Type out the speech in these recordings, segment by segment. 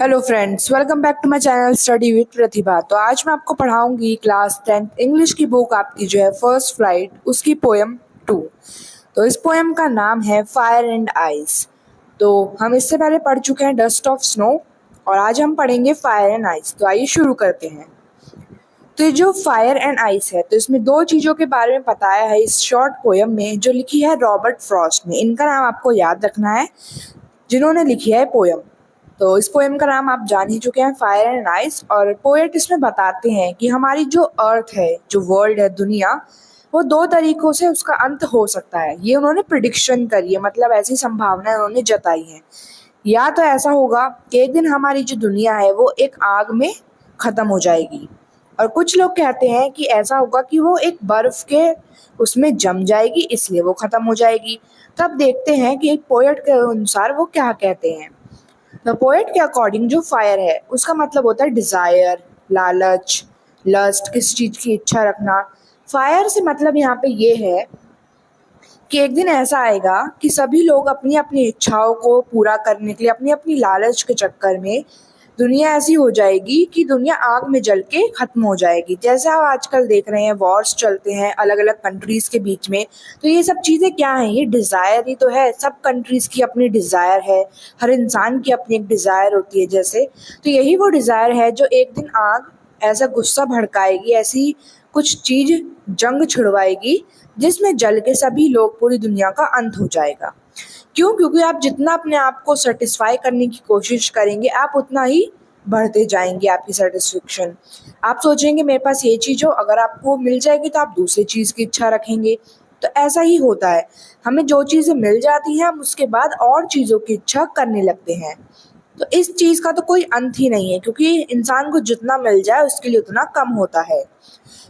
Hello friends, welcome back to my channel study with Pratibha. तो आज मैं आपको पढ़ाऊंगी क्लास 10th इंग्लिश की बुक आपकी जो है फर्स्ट फ्लाइट, उसकी पोएम 2। तो इस पोएम का नाम है फायर एंड आइस। तो हम इससे पहले पढ़ चुके हैं डस्ट ऑफ स्नो और आज हम पढ़ेंगे फायर एंड आइस। तो आइए शुरू करते हैं। तो ये जो फायर एंड आइस है, तो इसमें दो चीज़ों के बारे में बताया है इस शॉर्ट पोएम में, जो लिखी है रॉबर्ट फ्रॉस्ट ने। इनका नाम आपको याद रखना है जिन्होंने लिखी है पोएम। तो इस पोएम का नाम आप जान ही चुके हैं, फायर एंड आइस। और पोएट इसमें बताते हैं कि हमारी जो अर्थ है, जो वर्ल्ड है, दुनिया, वो दो तरीकों से उसका अंत हो सकता है। ये उन्होंने प्रिडिक्शन करी है, मतलब ऐसी संभावना उन्होंने जताई है। या तो ऐसा होगा कि एक दिन हमारी जो दुनिया है वो एक आग में ख़त्म हो जाएगी, और कुछ लोग कहते हैं कि ऐसा होगा कि वो एक बर्फ़ के उसमें जम जाएगी, इसलिए वो ख़त्म हो जाएगी। तब देखते हैं कि एक पोएट के अनुसार वो क्या कहते हैं। द पोएट के अकॉर्डिंग जो फायर है उसका मतलब होता है डिज़ायर, लालच, लस्ट, किसी चीज़ की इच्छा रखना। फायर से मतलब यहाँ पे ये है कि एक दिन ऐसा आएगा कि सभी लोग अपनी अपनी इच्छाओं को पूरा करने के लिए, अपनी अपनी लालच के चक्कर में, दुनिया ऐसी हो जाएगी कि दुनिया आग में जल के ख़त्म हो जाएगी। जैसे आप आजकल देख रहे हैं वॉर्स चलते हैं अलग अलग कंट्रीज़ के बीच में। तो ये सब चीज़ें क्या हैं? ये डिज़ायर ही तो है। सब कंट्रीज़ की अपनी डिज़ायर है, हर इंसान की अपनी एक डिज़ायर होती है जैसे। तो यही वो डिज़ायर है जो एक दिन आग ऐसा गुस्सा भड़काएगी, ऐसी कुछ चीज़ जंग छिड़वाएगी जिसमें जल के सभी लोग, पूरी दुनिया का अंत हो जाएगा। क्यों? क्योंकि आप जितना अपने आप को सेटिस्फाई करने की कोशिश करेंगे, आप उतना ही बढ़ते जाएंगे आपकी सेटिस्फेक्शन। आप सोचेंगे मेरे पास ये चीज़ हो, अगर आपको मिल जाएगी तो आप दूसरी चीज़ की इच्छा रखेंगे। तो ऐसा ही होता है, हमें जो चीज़ें मिल जाती हैं हम उसके बाद और चीज़ों की इच्छा करने लगते हैं। तो इस चीज़ का तो कोई अंत ही नहीं है, क्योंकि इंसान को जितना मिल जाए उसके लिए उतना कम होता है।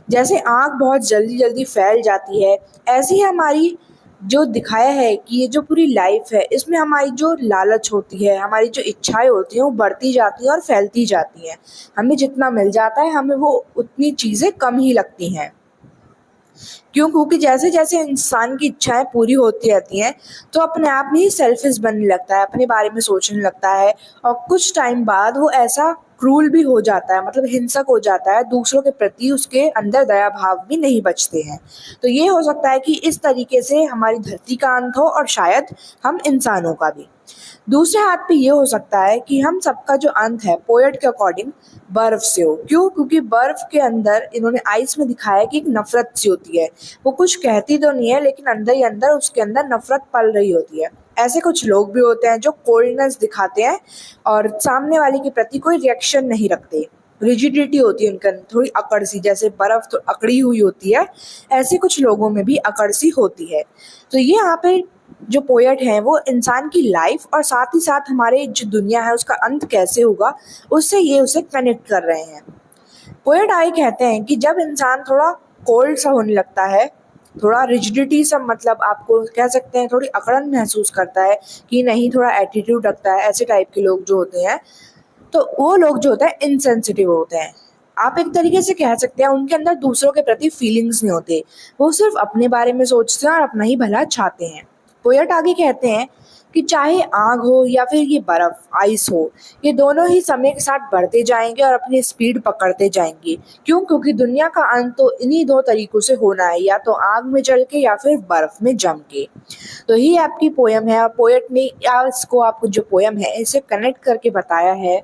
जैसे आग बहुत जल्दी जल्दी फैल जाती है, ऐसे ही हमारी जो दिखाया है कि ये जो पूरी लाइफ है इसमें हमारी जो लालच होती है, हमारी जो इच्छाएं होती हैं वो बढ़ती जाती हैं और फैलती जाती हैं। हमें जितना मिल जाता है हमें वो उतनी चीज़ें कम ही लगती हैं। क्यों? क्योंकि जैसे जैसे इंसान की इच्छाएं पूरी होती रहती हैं तो अपने आप में ही सेल्फिश बनने लगता है, अपने बारे में सोचने लगता है, और कुछ टाइम बाद वो ऐसा क्रूल भी हो जाता है, मतलब हिंसक हो जाता है। दूसरों के प्रति उसके अंदर दया भाव भी नहीं बचते हैं। तो ये हो सकता है कि इस तरीके से हमारी धरती का अंत हो, और शायद हम इंसानों का भी। दूसरे हाथ पे ये हो सकता है कि हम सबका जो अंत है पोएट के अकॉर्डिंग बर्फ से हो। क्यों? क्योंकि बर्फ के अंदर इन्होंने आइस में दिखाया कि एक नफरत सी होती है। वो कुछ कहती तो नहीं है, लेकिन अंदर ही अंदर उसके अंदर नफरत पल रही होती है। ऐसे कुछ लोग भी होते हैं जो कोल्डनेस दिखाते हैं और सामने वाले के प्रति कोई रिएक्शन नहीं रखते। रिजिडिटी होती है उनके अंदर, थोड़ी अकड़ सी, जैसे बर्फ तो अकड़ी हुई होती है, ऐसे कुछ लोगों में भी अकड़ सी होती है। तो ये यहाँ पे जो पोएट हैं वो इंसान की लाइफ और साथ ही साथ हमारे जो दुनिया है उसका अंत कैसे होगा उससे ये उसे कनेक्ट कर रहे हैं। पोएट आई कहते हैं कि जब इंसान थोड़ा कोल्ड सा होने लगता है, थोड़ा रिजिडिटी सा, मतलब आपको कह सकते हैं थोड़ी अकड़न महसूस करता है कि नहीं, थोड़ा एटीट्यूड रखता है, ऐसे टाइप के लोग जो होते हैं, तो वो लोग जो होते हैं इनसेंसिटिव होते हैं। आप एक तरीके से कह सकते हैं उनके अंदर दूसरों के प्रति फीलिंग्स नहीं होते, वो सिर्फ अपने बारे में सोचते हैं और अपना ही भला चाहते हैं। पोएट आगे कहते हैं कि चाहे आग हो या फिर ये बर्फ, आइस हो, ये दोनों ही समय के साथ बढ़ते जाएंगे और अपनी स्पीड पकड़ते जाएंगे। क्यों? क्योंकि दुनिया का अंत तो इन्हीं दो तरीकों से होना है, या तो आग में जल के या फिर बर्फ में जम के। तो ये आपकी पोयम है, और पोएट ने या इसको, आपको जो पोयम है इसे कनेक्ट करके बताया है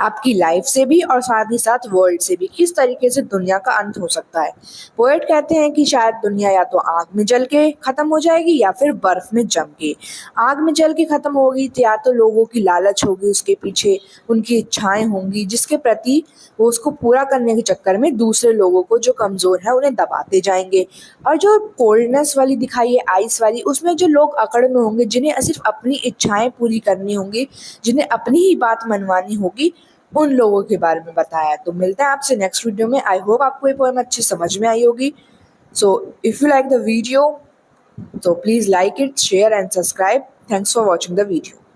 आपकी लाइफ से भी और साथ ही साथ वर्ल्ड से भी, किस तरीके से दुनिया का अंत हो सकता है। पोएट कहते हैं कि शायद दुनिया या तो आग में जल के ख़त्म हो जाएगी या फिर बर्फ़ में जम के। आग में जल के ख़त्म होगी तो या तो लोगों की लालच होगी, उसके पीछे उनकी इच्छाएं होंगी जिसके प्रति वो उसको पूरा करने के चक्कर में दूसरे लोगों को जो कमज़ोर है उन्हें दबाते जाएंगे। और जो कोल्डनेस वाली दिखाई है, आइस वाली, उसमें जो लोग अकड़ में होंगे, जिन्हें सिर्फ अपनी इच्छाएं पूरी करनी होंगी, जिन्हें अपनी ही बात मनवानी होगी, उन लोगों के बारे में बताया। तो मिलते हैं आपसे नेक्स्ट वीडियो में। आई होप आपको ये पोएम अच्छी समझ में आई होगी। So if you like the video, so please like it, share and subscribe. Thanks for watching the video.